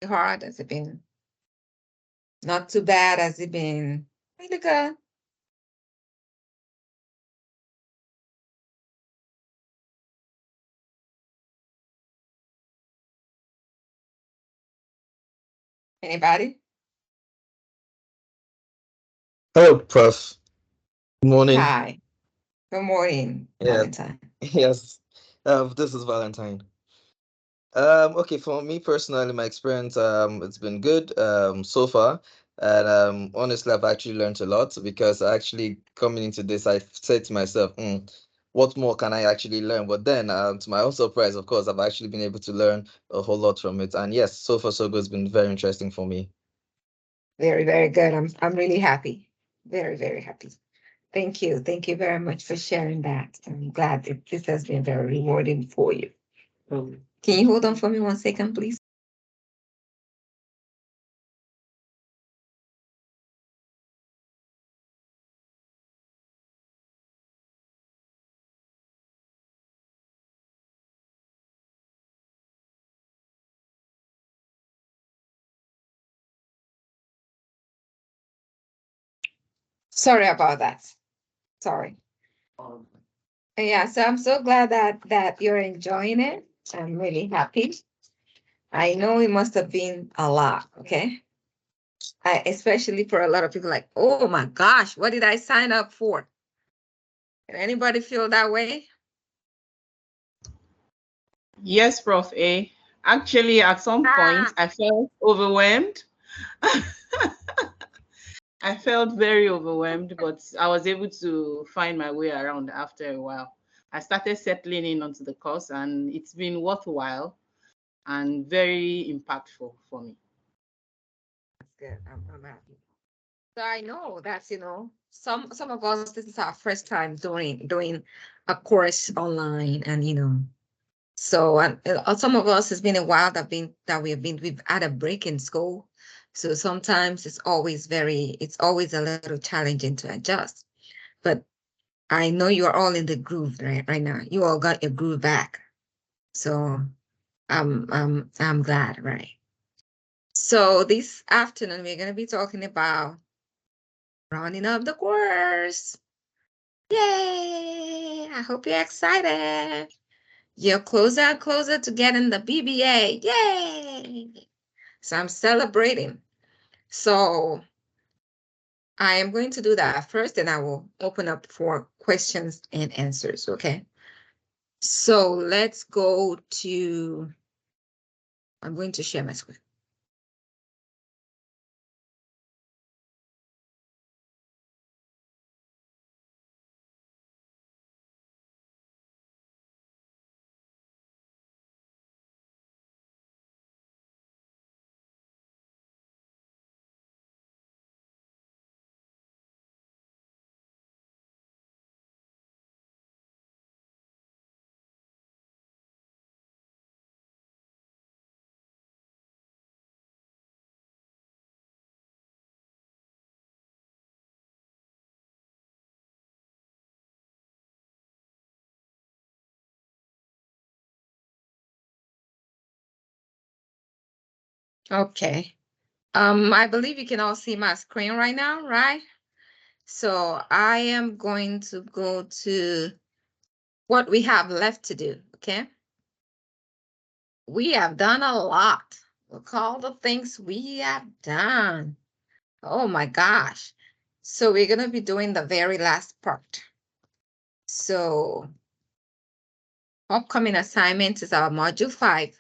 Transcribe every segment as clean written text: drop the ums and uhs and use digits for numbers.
hard? Has it been not too bad? Has it been really good? Anybody? Hello, Prof. Good morning. Hi. Good morning, Yeah, Valentine. yes. This is Valentine. Okay, for me personally, my experience, it's been good, so far. And honestly, I've actually learned a lot because actually coming into this, I said to myself, what more can I actually learn? But then, to my own surprise, of course, I've actually been able to learn a whole lot from it. And yes, so far so good. It's been very interesting for me. Very, very good. I'm really happy. Very, very happy. Thank you. Thank you very much for sharing that. I'm glad that this has been very rewarding for you. Can you hold on for me 1 second, please? Sorry about that. Sorry. Yeah, so I'm so glad that you're enjoying it. I'm really happy. I know it must have been a lot, okay? Especially for a lot of people like, oh my gosh, what did I sign up for? Can anybody feel that way? Yes, Prof. A. Actually, at some point, Ah, I felt overwhelmed. I felt very overwhelmed, but I was able to find my way around after a while. I started settling in onto the course, and it's been worthwhile and very impactful for me. that's good. I'm happy. So I know that's, some of us, this is our first time doing a course online, and so and some of us, it's been a while that we've had a break in school. So sometimes it's always a little challenging to adjust. But I know you are all in the groove right now. You all got your groove back. So I'm glad, right? So this afternoon we're gonna be talking about rounding up the course. Yay! I hope you're excited. You're closer and closer to getting the BBA. Yay! So I'm celebrating. So I am going to do that first, and I will open up for questions and answers. Okay. So let's go to, I'm going to share my screen. Okay. I believe you can all see my screen right now, right? So I am going to go to what we have left to do, okay? We have done a lot. Look all the things we have done. Oh my gosh. So we're going to be doing the very last part. So upcoming assignment is our module 5.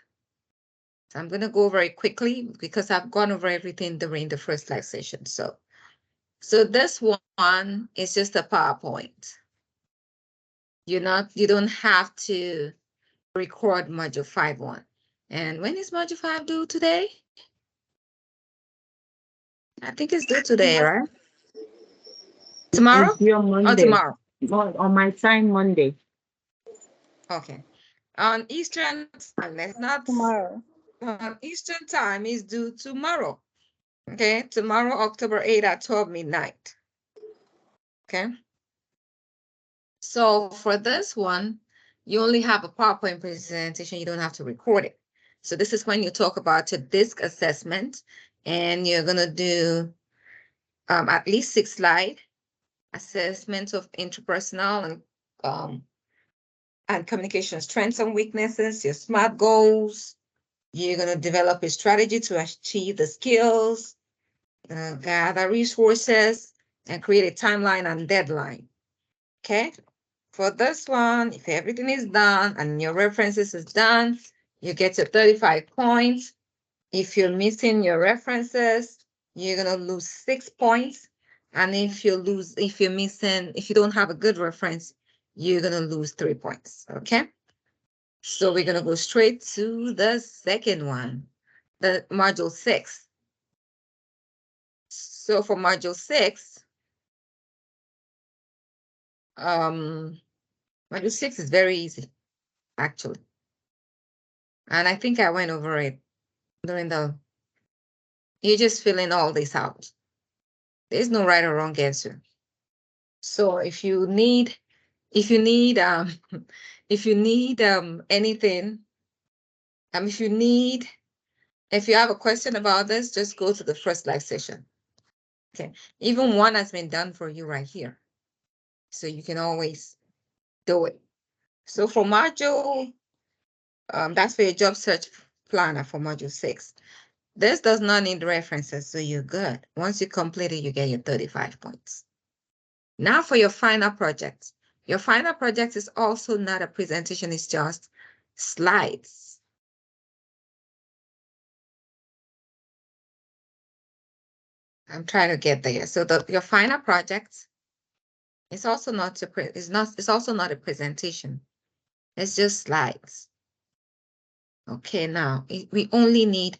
So I'm going to go very quickly because I've gone over everything during the first live session. So this one is just a PowerPoint. You don't have to record module 5.1. And when is module 5 due today? I think it's due today, right? Tomorrow? It's due on Or Monday. tomorrow? On my time, Monday. Okay. On Eastern time, let's not, Tomorrow. on Eastern time is due tomorrow. Okay, tomorrow, October 8th at 12 midnight. Okay. So for this one, you only have a PowerPoint presentation. You don't have to record it. So this is when you talk about a DISC assessment, and you're going to do at least 6 slides, assessment of interpersonal and communication strengths and weaknesses, your SMART goals. You're going to develop a strategy to achieve the skills, gather resources, and create a timeline and deadline. Okay? For this one, if everything is done and your references is done, you get your 35 points. If you're missing your references, you're going to lose 6 points. And if you don't have a good reference, you're going to lose 3 points. Okay? So we're going to go straight to the second one, the module 6. So for module 6, module 6 is very easy, actually. And I think I went over it during you're just filling all this out. There's no right or wrong answer. So if you need anything, if you have a question about this, just go to the first live session. Okay, even one has been done for you right here. So you can always do it. So for module, that's for your job search planner for module 6. This does not need references, so you're good. Once you complete it, you get your 35 points. Now for your final project. Your final project is also not a presentation, it's just slides. I'm trying to get there. So your final project is also not a presentation. It's just slides. Okay, now we only need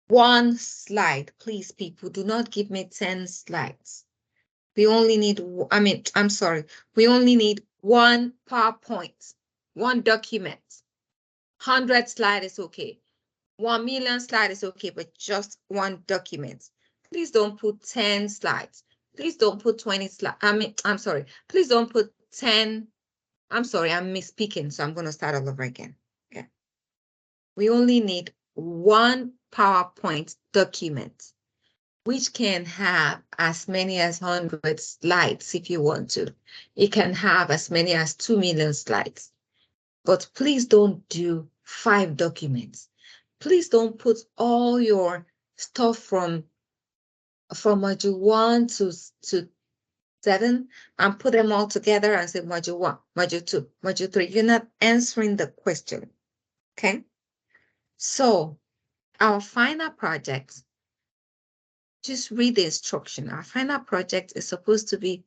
1 slide. Please, people, do not give me 10 slides. We only need, we only need 1 PowerPoint, 1 document. 100 slides is okay. 1 million slides is okay, but just 1 document. Please don't put 10 slides. Please don't put 20 slides. Please don't put 10. I'm sorry, I'm misspeaking, so I'm going to start all over again. Okay. We only need 1 PowerPoint document, which can have as many as 100 slides if you want to. It can have as many as 2 million slides. But please don't do 5 documents. Please don't put all your stuff from module 1 to 7 and put them all together and say module 1, module 2, module 3. You're not answering the question. Okay? So our final project, just read the instruction. Our final project is supposed to be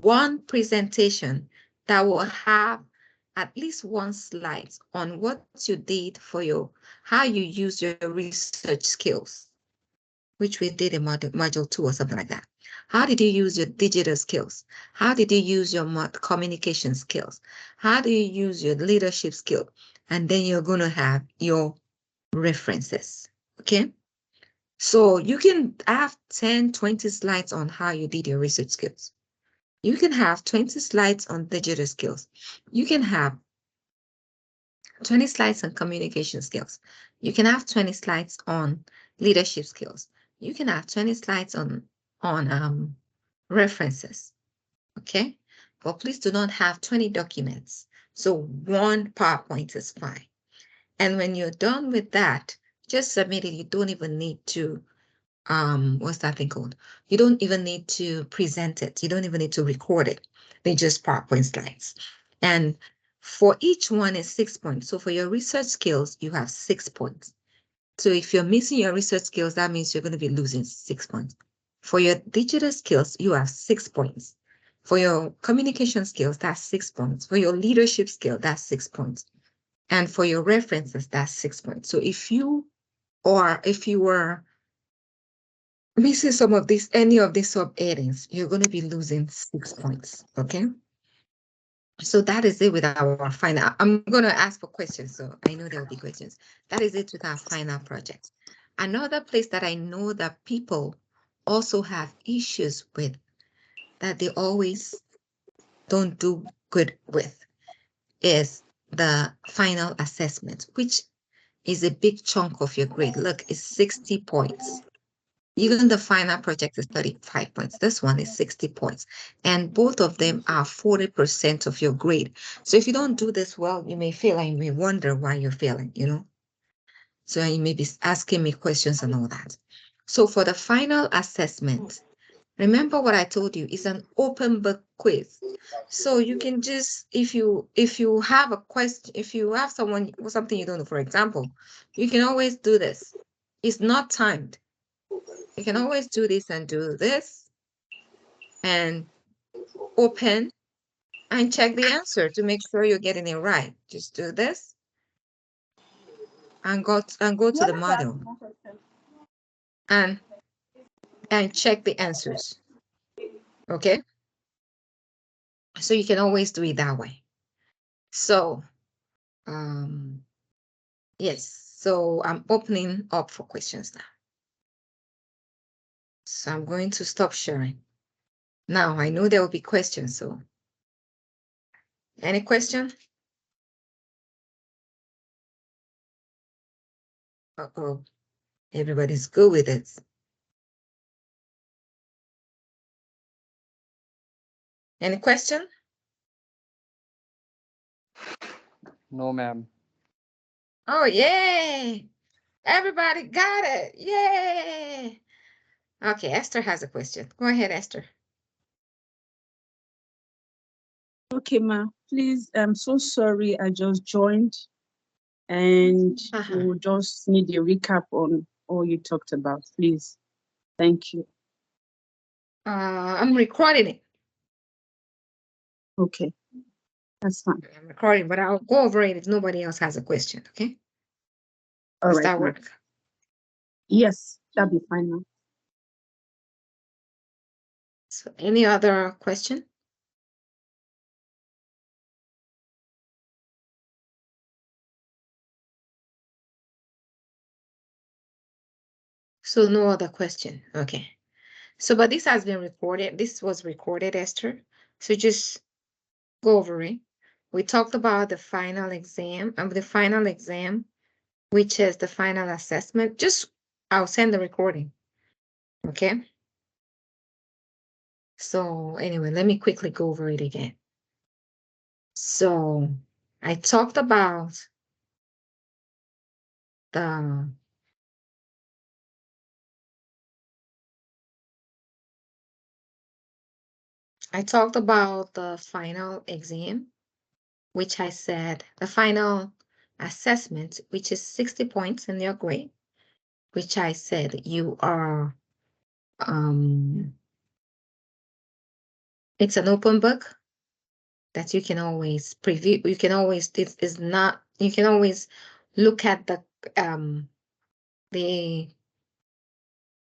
1 presentation that will have at least 1 slide on what you did for how you use your research skills, which we did in module 2 or something like that. How did you use your digital skills? How did you use your communication skills? How do you use your leadership skill? And then you're going to have your references, okay? So you can have 10, 20 slides on how you did your research skills. You can have 20 slides on digital skills. You can have 20 slides on communication skills. You can have 20 slides on leadership skills. You can have 20 slides on references, okay? But please do not have 20 documents. So 1 PowerPoint is fine. And when you're done with that, just submit it. You don't even need to, what's that thing called? You don't even need to present it. You don't even need to record it. They're just PowerPoint slides. And for each one is 6 points. So for your research skills, you have 6 points. So if you're missing your research skills, that means you're going to be losing 6 points. For your digital skills, you have 6 points. For your communication skills, that's 6 points. For your leadership skill, that's 6 points. And for your references, that's 6 points. So if you were missing any of these sub-headings, you're going to be losing 6 points, okay? So that is it with our final. I'm going to ask for questions, so I know there will be questions. That is it with our final project. Another place that I know that people also have issues with, that they always don't do good with, is the final assessment, which is a big chunk of your grade. Look, it's 60 points. Even the final project is 35 points. This one is 60 points. And both of them are 40% of your grade. So if you don't do this well, you may fail and you may wonder why you're failing, you know? So you may be asking me questions and all that. So for the final assessment, remember what I told you, it's an open book quiz. So you can just, if you have a question, if you have something you don't know, for example, you can always do this. It's not timed. You can always do this and do this and open and check the answer to make sure you're getting it right. Just do this and go to the model and check the answers. Okay? So you can always do it that way. So yes, so I'm opening up for questions now. So I'm going to stop sharing. Now I know there will be questions, so any question? Uh-oh, everybody's good with it. Any question? No, ma'am. Oh, yay! Everybody got it. Yay! Okay, Esther has a question. Go ahead, Esther. Okay, ma, please, I'm so sorry I just joined and we'll just need a recap on all you talked about, please. Thank you. I'm recording it. Okay, that's fine. I'm recording, but I'll go over it if nobody else has a question, okay? All Does right, that ma. work? Yes, that'll be fine now. So any other question? So no other question. Okay. So, but this has been recorded. This was recorded, Esther. So just go over it. We talked about the final exam, which is the final assessment. Just, I'll send the recording. Okay. So anyway, let me quickly go over it again. So I talked about the final exam, which I said the final assessment, which is 60 points in your grade, which I said you are, it's an open book that you can always preview. You can always, this is not, you can always look at the,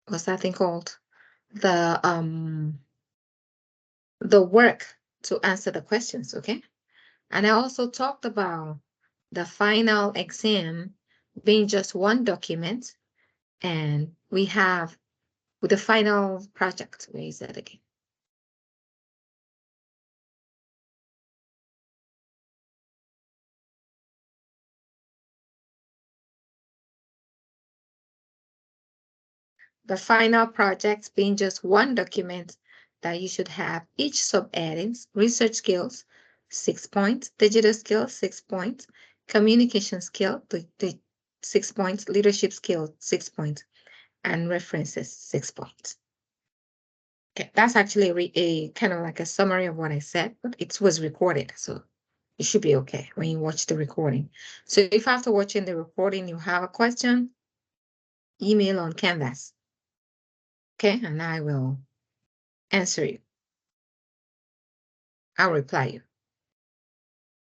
what's that thing called? The work to answer the questions, okay? And I also talked about the final exam being just one document, and we have with the final project. Where is that again? The final project being just one document that you should have each subheadings: research skills, 6 points, digital skills, 6 points, communication skill, 6 points, leadership skill, 6 points, and references, 6 points. Okay, that's actually a kind of like a summary of what I said, but it was recorded, so it should be okay when you watch the recording. So if after watching the recording you have a question, email on Canvas. Okay, and I will answer you. I'll reply you.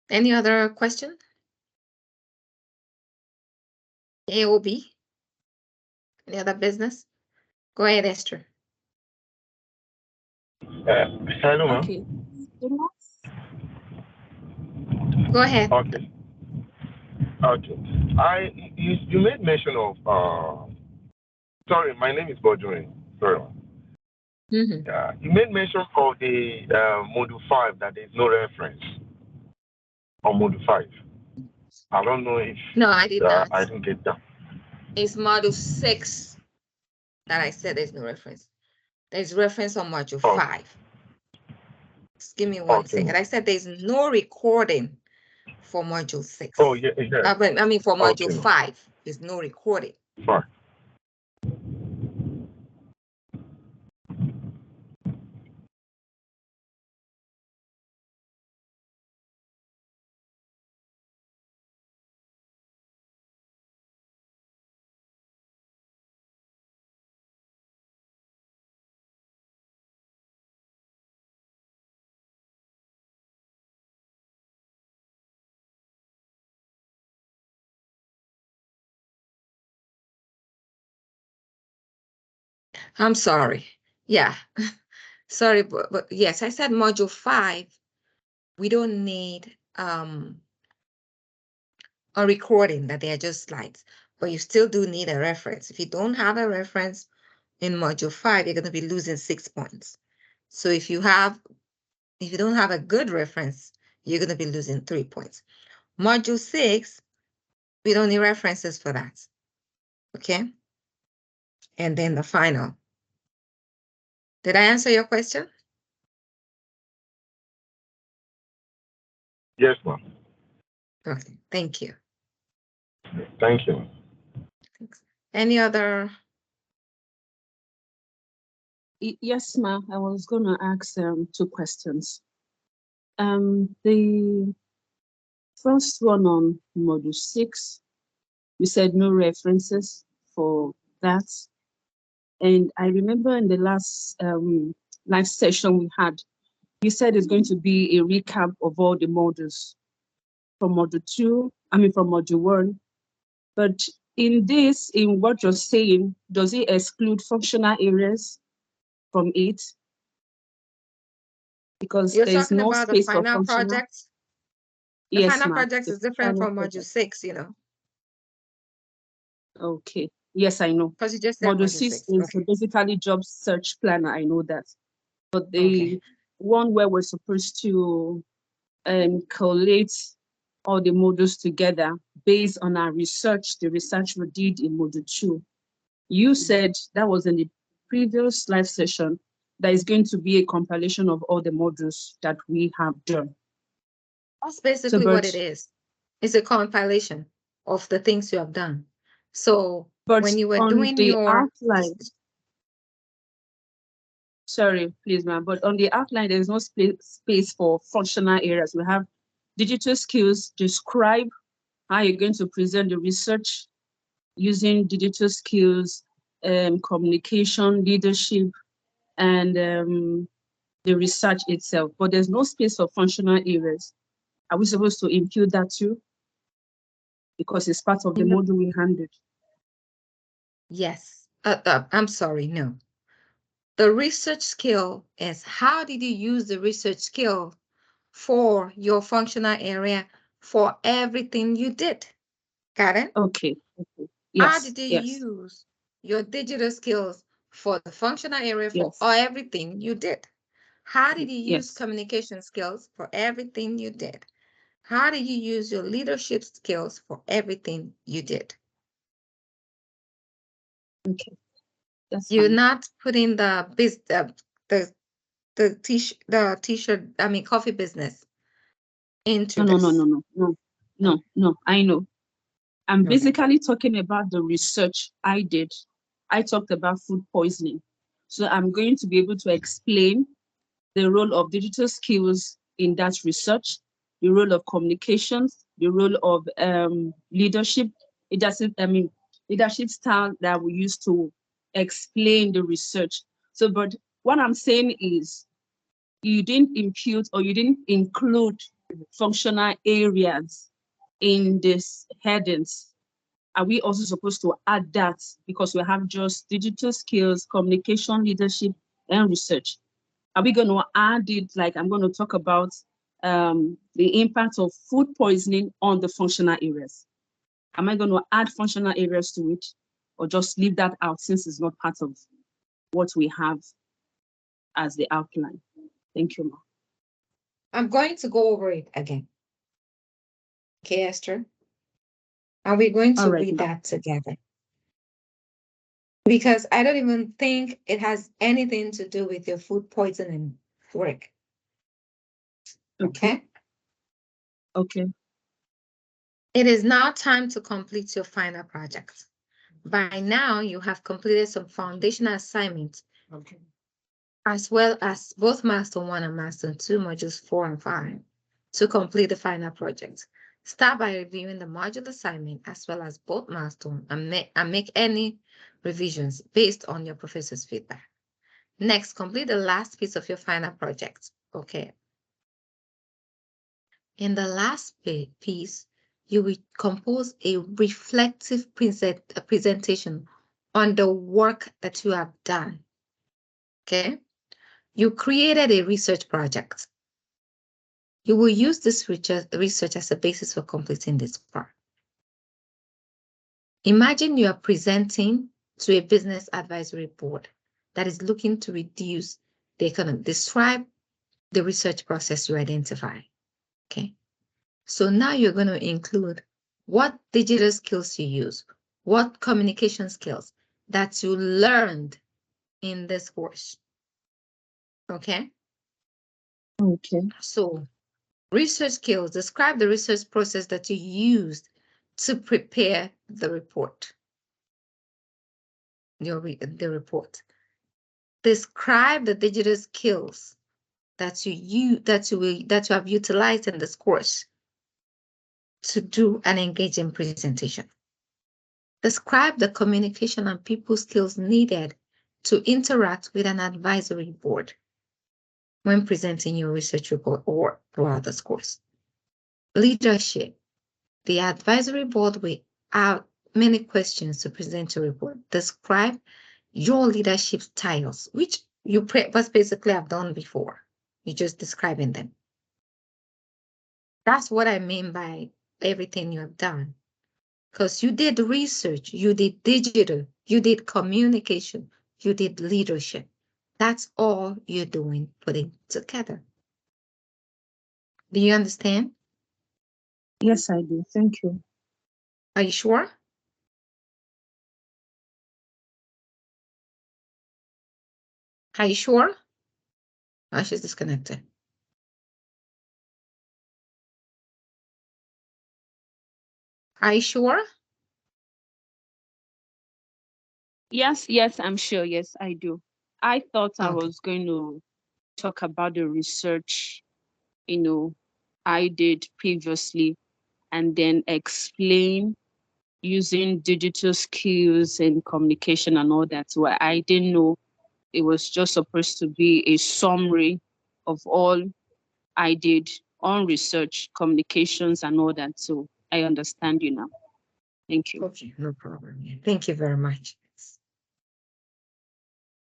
Any other question? AOB? Any other business? Go ahead, Esther. Hello, ma'am. Okay. Go ahead. Okay. You made mention of sorry, my name is Bodwin. Sorry. You made mention of the module 5 that there is no reference on module 5. I don't know if No, I did not. I didn't get that. It's module 6 that I said there's no reference. There's reference on module Oh. 5. Just give me one second. I said there's no recording for module 6. Oh, yeah, yeah. I mean, for module Okay. 5, there's no recording. Fine. I'm sorry. Yeah. Sorry, but yes, I said module 5, we don't need a recording, that they are just slides, but you still do need a reference. If you don't have a reference in module 5, you're going to be losing 6 points. So if you don't have a good reference, you're going to be losing 3 points. Module 6, we don't need references for that. Okay. And then the final. Did I answer your question? Yes, ma'am. Okay, thank you. Thank you. Thanks. Any other? Yes, ma. I was gonna ask 2 questions. The first one on module 6, you said no references for that. And I remember in the last live session we had, you said it's going to be a recap of all the modules from module 2, from module 1. But in what you're saying, does it exclude functional areas from it? Because You're there's talking no about the space for final functional. project? The Yes, final ma'am. project The is different final from module project. 6, you know, Okay. Yes, I know. because you just said Module module 6 6. is Okay. basically job search planner. I know that. But the Okay. one where we're supposed to collate all the modules together based on our research, the research we did in module 2. You said that was in the previous live session, that is going to be a compilation of all the modules that we have done. That's basically what it is. It's a compilation of the things you have done. So But when you were on doing the your outline, sorry, please, ma'am, but on the outline, there's no space for functional areas. We have digital skills, describe how you're going to present the research using digital skills, communication, leadership, and the research itself. But there's no space for functional areas. Are we supposed to impute that too? Because it's part of the module we handled. Yes. I'm sorry, no. The research skill is how did you use the research skill for your functional area for everything you did? Got it? Okay. How Yes. did you Yes. use your digital skills for the functional area for Yes. everything you did? How did you use Yes. communication skills for everything you did? How did you use your leadership skills for everything you did? Okay. That's You're fine. not putting the t-shirt, coffee business into No. I know. I'm Okay. basically talking about the research I did. I talked about food poisoning. So I'm going to be able to explain the role of digital skills in that research, the role of communications, the role of leadership. Leadership style that we use to explain the research. So, but what I'm saying is, you didn't impute or you didn't include functional areas in these headings. Are we also supposed to add that because we have just digital skills, communication, leadership, and research? Are we going to add it, like I'm going to talk about the impact of food poisoning on the functional areas? Am I going to add functional areas to it or just leave that out since it's not part of what we have as the outline? Thank you, ma'am. I'm going to go over it again. Okay, Esther? And we're going to All right, read ma'am. that together. Because I don't even think it has anything to do with your food poisoning work. Okay? Okay. It is now time to complete your final project. By now, you have completed some foundational assignments, as well as both Milestone 1 and Milestone 2, modules 4 and 5, to complete the final project. Start by reviewing the module assignment as well as both Milestone and make any revisions based on your professor's feedback. Next, complete the last piece of your final project. Okay. In the last piece, you will compose a reflective presentation on the work that you have done. Okay. You created a research project. You will use this research as a basis for completing this part. Imagine you are presenting to a business advisory board that is looking to reduce the economy. Describe the research process you identify. Okay. So now you're going to include what digital skills you use, what communication skills that you learned in this course. Okay. Okay. So research skills, describe the research process that you used to prepare the report. The report. Describe the digital skills that you have utilized in this course to do an engaging presentation. Describe the communication and people skills needed to interact with an advisory board when presenting your research report or throughout this course. Leadership. The advisory board will have many questions to present your report. Describe your leadership styles, which you basically have done before. You're just describing them. That's what I mean by everything you have done. Because you did research, you did digital, you did communication, you did leadership. That's all you're doing, putting together. Do you understand? Yes, I do. Thank you. Are you sure? Are you sure? Oh, she's disconnected. Are you sure? Yes, I'm sure. Yes, I do. I thought I Okay. was going to talk about the research, I did previously, and then explain using digital skills and communication and all that. So I didn't know it was just supposed to be a summary of all I did on research, communications, and all that. So I understand you now. Thank you. Okay, no problem. Yeah. Thank you very much.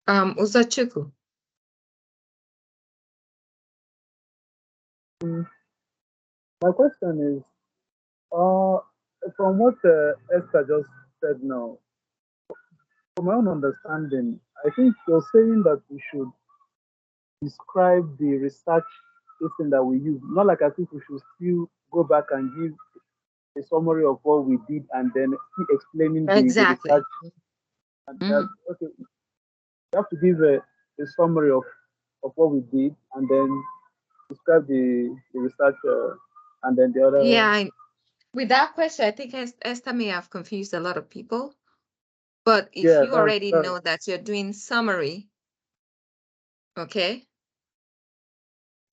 Uzochukwu. My question is, from what Esther just said now, from my own understanding, I think you're saying that we should describe the research system that we use. Not like I think we should still go back and give a summary of what we did and then keep explaining the Exactly. research. And okay, you have to give a summary of what we did and then describe the research and then the other. Yeah, with that question, I think Esther may have confused a lot of people. But if Yeah, you already know that you're doing summary, okay?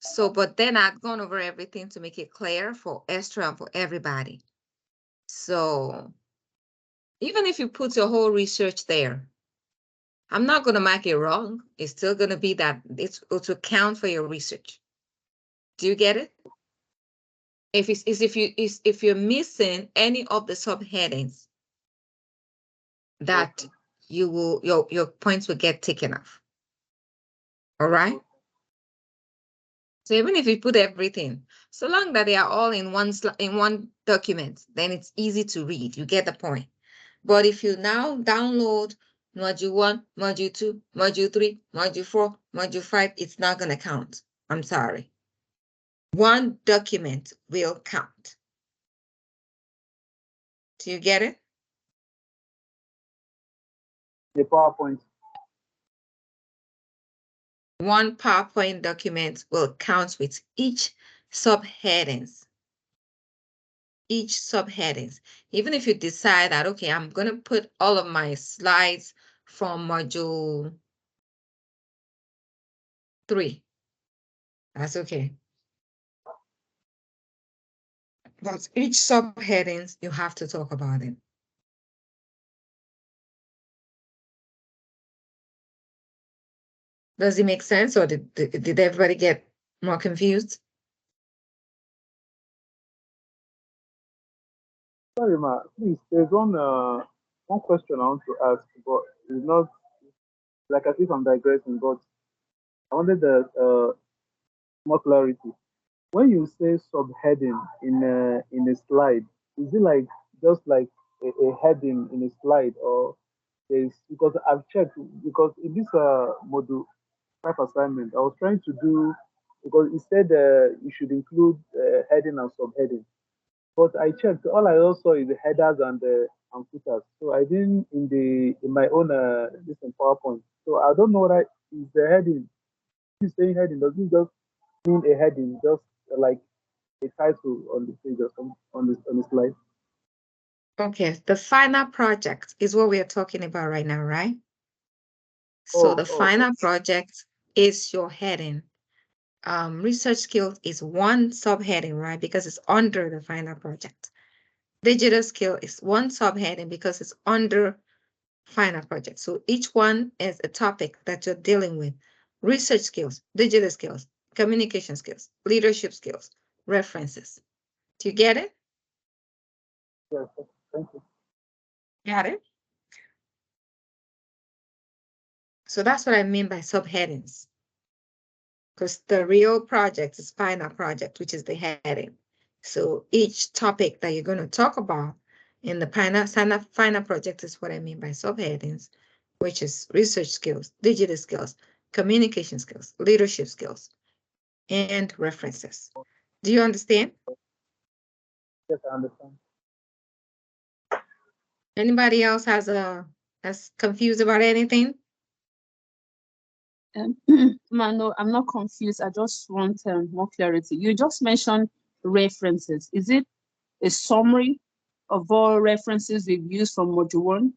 So, but then I've gone over everything to make it clear for Esther and for everybody. So even if you put your whole research there, I'm not going to mark it wrong. It's still going to be that it's to count for your research. Do you get it? If you're missing any of the subheadings, that you will your points will get taken off. All right. So even if you put everything, so long that they are all in one document, then it's easy to read. You get the point. But if you now download module 1, module 2, module 3, module 4, module 5, it's not going to count. I'm sorry. One document will count. Do you get it? The PowerPoint. One PowerPoint document will count with each subheadings. Each subheadings. Even if you decide that, okay, I'm going to put all of my slides from module 3. That's okay. But each subheadings, you have to talk about it. Does it make sense, or did everybody get more confused? Sorry, Ma, please, there's one question I want to ask, but it's not like as if I'm digressing, but I wanted more clarity. When you say subheading in a slide, is it like just like a heading in a slide, or there's, because I've checked, because in this module type assignment, I was trying to do, because it said you should include heading and subheading. But I checked, all I also is the headers and footers. So I didn't in my own this in PowerPoint. So I don't know what is the heading. He's saying heading, does it just mean a heading, just like a title on the page or something on the slide? Okay, the final project is what we are talking about right now, right? So the final project is your heading. Research skills is one subheading, right? Because it's under the final project. Digital skill is one subheading because it's under final project. So each one is a topic that you're dealing with. Research skills, digital skills, communication skills, leadership skills, references. Do you get it? Yes, thank you. Got it? So that's what I mean by subheadings. Because the real project is final project, which is the heading. So each topic that you're going to talk about in the final project is what I mean by subheadings, which is research skills, digital skills, communication skills, leadership skills, and references. Do you understand? Yes, I understand. Anybody else has confused about anything? No, I'm not confused. I just want more clarity. You just mentioned references. Is it a summary of all references we've used from module 1?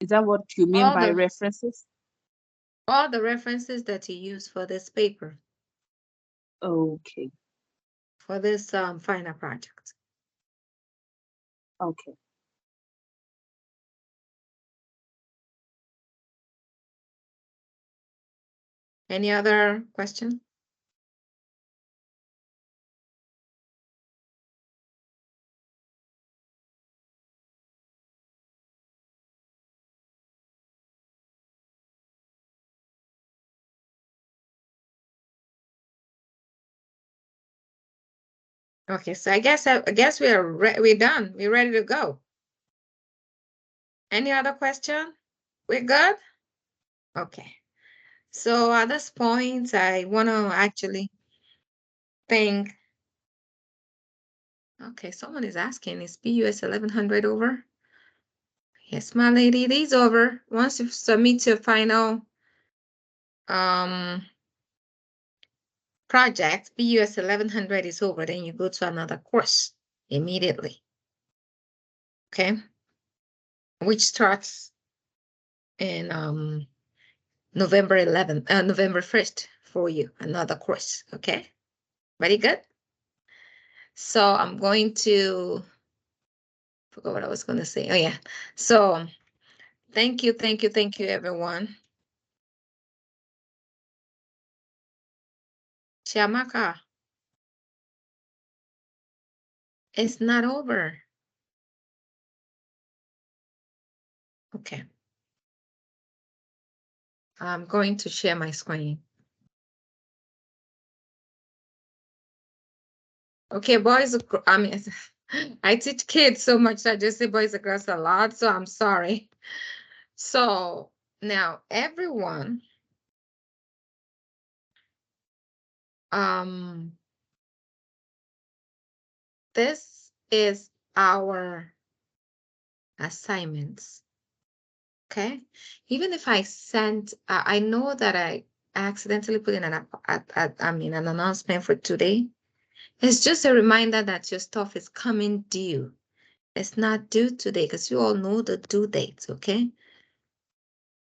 Is that what you mean by references? All the references that you use for this paper. Okay. For this final project. Okay. Any other question? Okay, so I guess we're done. We're ready to go. Any other question? We're good? Okay. So at this point, I want to actually thank. Okay, someone is asking, is BUS 1100 over? Yes, my lady, it is over. Once you submit your final project, BUS 1100 is over, then you go to another course immediately. Okay, which starts in November 1st for you, another course. Okay, very good. So I'm going to forgot what I was going to say. Oh yeah. So thank you, everyone. Chiamaka, it's not over. Okay. I'm going to share my screen. Okay, boys, I mean, I teach kids so much, I just say boys and girls a lot, so I'm sorry. So now everyone, this is our assignments. Okay, even if I sent, I know that I accidentally put in an announcement for today. It's just a reminder that your stuff is coming due. It's not due today because you all know the due dates. Okay.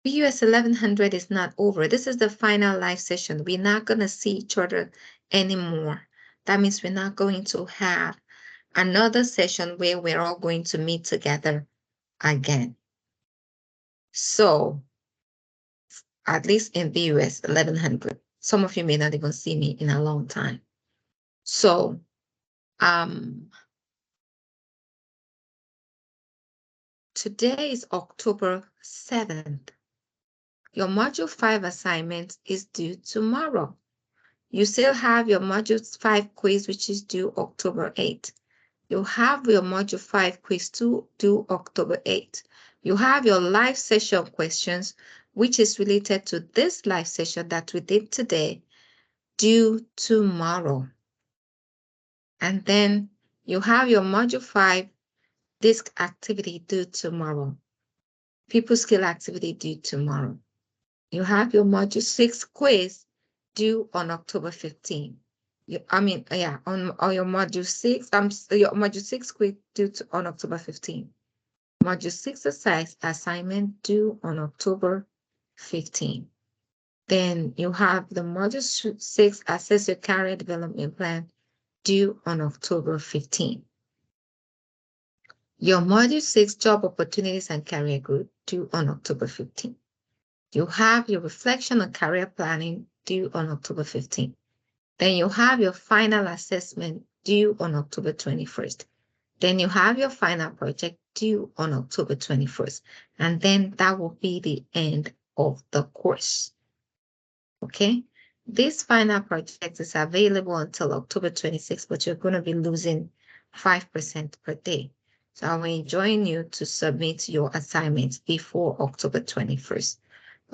BUS 1100 is not over. This is the final live session. We're not going to see each other anymore. That means we're not going to have another session where we're all going to meet together again. So, at least in BUS 1100, some of you may not even see me in a long time. So, today is October 7th. Your Module 5 assignment is due tomorrow. You still have your Module 5 quiz, which is due October 8th. You have your Module 5 quiz due October 8th. You have your live session questions, which is related to this live session that we did today, due tomorrow. And then you have your Module 5 disc activity due tomorrow. People skill activity due tomorrow. You have your Module 6 quiz due on October 15. on your Module 6, your Module 6 quiz due on October 15. Module 6 assignment due on October 15. Then you have the Module 6 Assess Your Career Development Plan due on October 15. Your Module 6 Job Opportunities and Career Group due on October 15. You have your Reflection on Career Planning due on October 15. Then you have your final assessment due on October 21st. Then you have your final project due on October 21st. And then that will be the end of the course. Okay? This final project is available until October 26th, but you're going to be losing 5% per day. So I will enjoin you to submit your assignments before October 21st.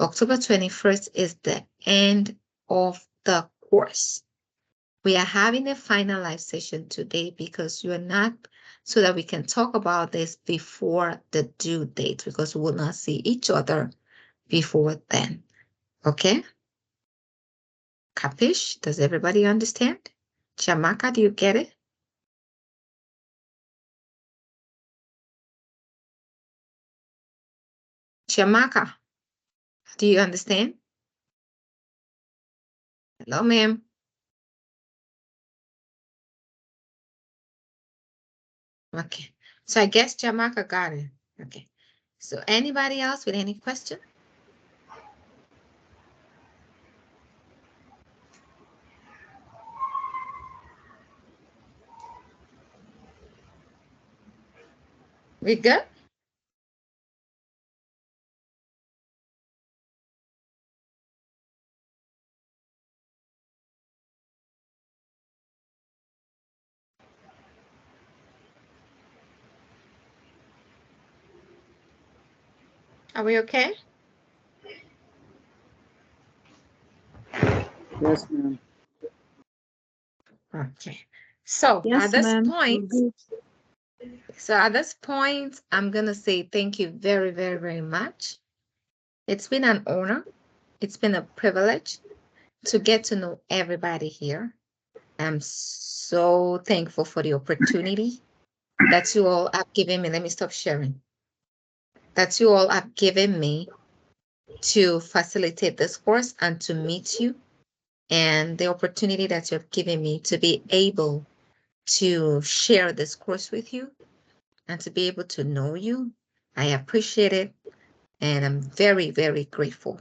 October 21st is the end of the course. We are having a final live session today because you are not, so that we can talk about this before the due date, because we will not see each other before then. Okay? Capish? Does everybody understand? Chamaka, do you get it? Chamaka, do you understand? Hello, ma'am. Okay. So I guess Chamaka got it. Okay. So anybody else with any question? We good? Are we okay? Yes, ma'am. Okay. So Yes, at this ma'am. point, I'm going to say thank you very, very, very much. It's been an honor. It's been a privilege to get to know everybody here. I'm so thankful for the opportunity that you all have given me. Let me stop sharing. That you all have given me to facilitate this course and to meet you, and the opportunity that you have given me to be able to share this course with you and to be able to know you. I appreciate it, and I'm very, very grateful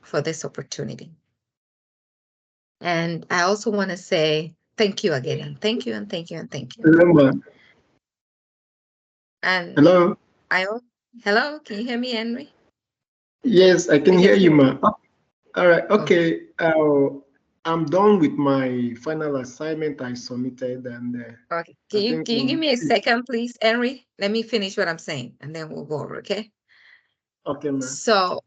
for this opportunity. And I also want to say thank you again, and thank you, and thank you, and thank you. Hello, ma'am. And Hello. Hello, can you hear me, Henry? Yes, I can hear you, ma'am. All right. Okay. Okay. I'm done with my final assignment I submitted, and Okay. Can you give me a second, please, Henry? Let me finish what I'm saying, and then we'll go over. Okay. Okay, ma'am. So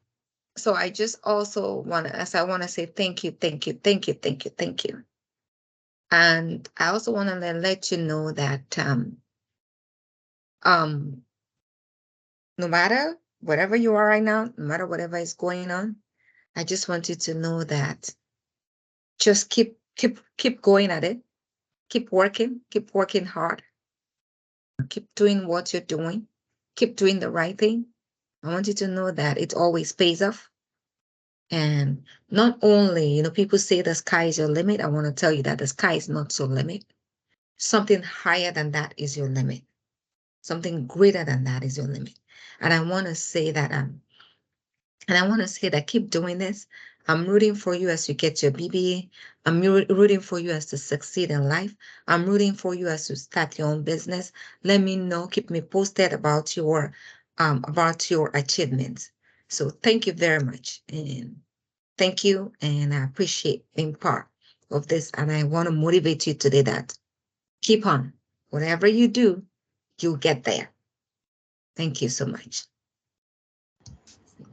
I just also want to say thank you, thank you, thank you, thank you, thank you. And I also want to let you know that no matter whatever you are right now, no matter whatever is going on, I just want you to know that just keep going at it. Keep working hard. Keep doing what you're doing. Keep doing the right thing. I want you to know that it always pays off. And not only, people say the sky is your limit. I want to tell you that the sky is not your limit. Something higher than that is your limit. Something greater than that is your limit. And I want to say that keep doing this. I'm rooting for you as you get your BBA. I'm rooting for you as to succeed in life. I'm rooting for you as to start your own business. Let me know, keep me posted about your achievements. So thank you very much. And thank you. And I appreciate being part of this. And I want to motivate you today that keep on. Whatever you do, you'll get there. Thank you so much.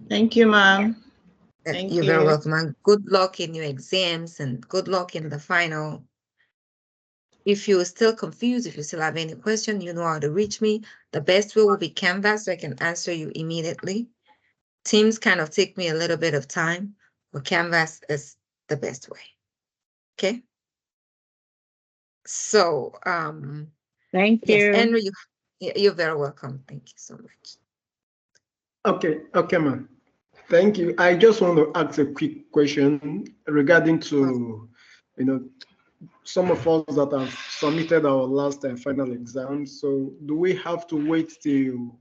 Thank you, ma'am. Thank You're you. very welcome. And good luck in your exams and good luck in the final. If you're still confused, if you still have any question, you know how to reach me. The best way will be Canvas, so I can answer you immediately. Teams kind of take me a little bit of time, but Canvas is the best way. Okay. So, Thank yes, you. Henry, you're very welcome. Thank you so much. Okay, ma'am. Thank you. I just want to ask a quick question regarding to, some of us that have submitted our last and final exam. So do we have to wait till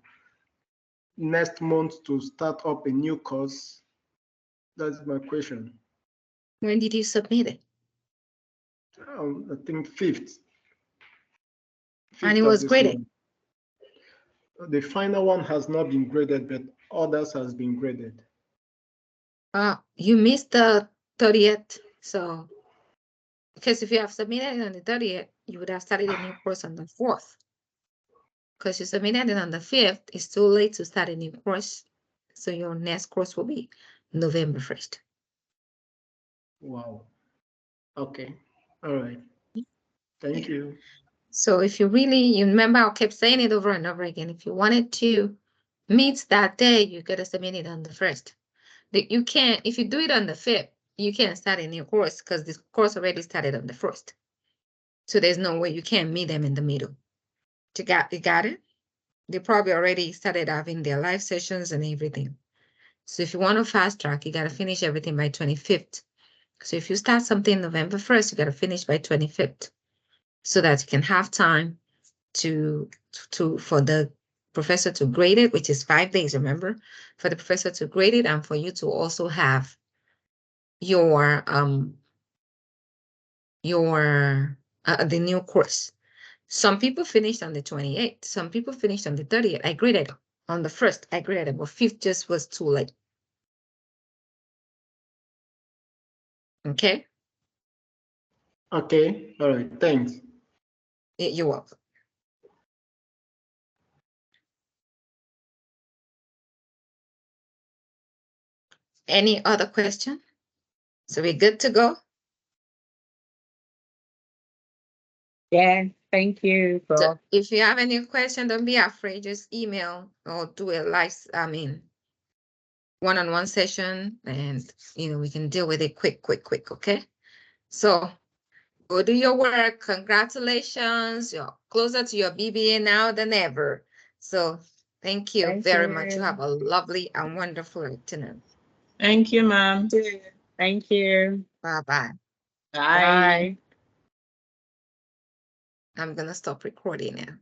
next month to start up a new course? That's my question. When did you submit it? I think 5th. And it was graded. month. The final one has not been graded, but others has been graded. You missed the 30th. So, because if you have submitted it on the 30th, you would have started a new course on the 4th. Because you submitted it on the 5th, it's too late to start a new course. So your next course will be November 1st. Wow. Okay. All right. Thank you. So if you remember, I kept saying it over and over again. If you wanted to meet that day, you got to submit it on the 1st. You can't, if you do it on the 5th, you can't start a new course because this course already started on the 1st. So there's no way you can't meet them in the middle. You got it? They probably already started having their live sessions and everything. So if you want to fast track, you got to finish everything by 25th. So if you start something November 1st, you got to finish by 25th so that you can have time for the professor to grade it, which is 5 days, remember, for the professor to grade it and for you to also have your the new course. Some people finished on the 28th. Some people finished on the 30th. I graded on the 1st. I graded, but 5th just was too late. Okay? Okay. All right. Thanks. You're welcome. Any other question? So we're good to go? Yeah, thank you. So if you have any question, don't be afraid. Just email or do a live, one-on-one session, and we can deal with it quick, okay? So go do your work. Congratulations. You're closer to your BBA now than ever. So thank you very much. You have a lovely and wonderful afternoon. Thank you, ma'am. Thank you. Bye-bye. Bye. I'm gonna stop recording now.